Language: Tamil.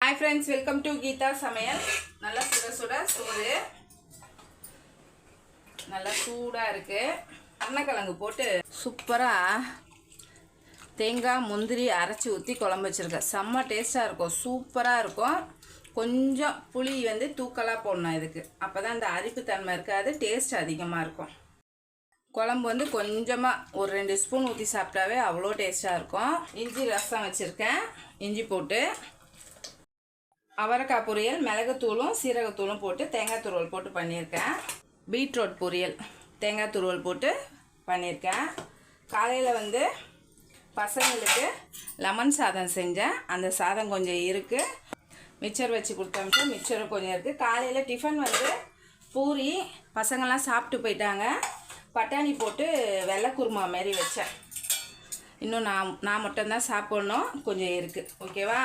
Hi friends, welcome to Geetha சமையல். நல்லா சுட சோறு நல்லா சூடா இருக்கு. அன்னக்கிழங்கு போட்டு சூப்பரா தேங்காய் முந்திரி அரைச்சி ஊற்றி குழம்பு வச்சிருக்கேன். செம்ம டேஸ்ட்டாக இருக்கும், சூப்பராக இருக்கும். கொஞ்சம் புளி தூக்கலாக போடணும் இதுக்கு, அப்போ தான் இந்த அரிப்பு தன்மை இருக்காது, டேஸ்ட் அதிகமாக இருக்கும். குழம்பு கொஞ்சமாக ஒரு 2 ஸ்பூன் ஊற்றி சாப்பிட்டாவே அவ்வளோ டேஸ்ட்டாக இருக்கும். இஞ்சி ரசம் வச்சுருக்கேன், இஞ்சி போட்டு அவரைக்காய் பொரியல் மிளகுத்தூளும் சீரகத்தூளும் போட்டு தேங்காய் துருவல் போட்டு பண்ணியிருக்கேன். பீட்ரூட் பொரியல் தேங்காய் துருவல் போட்டு பண்ணியிருக்கேன். காலையில் பசங்களுக்கு லெமன் சாதம் செஞ்சேன். அந்த சாதம் கொஞ்சம் இருக்குது, மிச்சர் வச்சு கொடுத்தோம்ட்டு மிச்சரும் கொஞ்சம் இருக்குது. காலையில் டிஃபன் பூரி, பசங்கள்லாம் சாப்பிட்டு போயிட்டாங்க. பட்டாணி போட்டு வெள்ளை குருமா மாரி வச்சேன். இன்னும் நான் மட்டும்தான் சாப்பிட்ணும், கொஞ்சம் இருக்குது. ஓகேவா?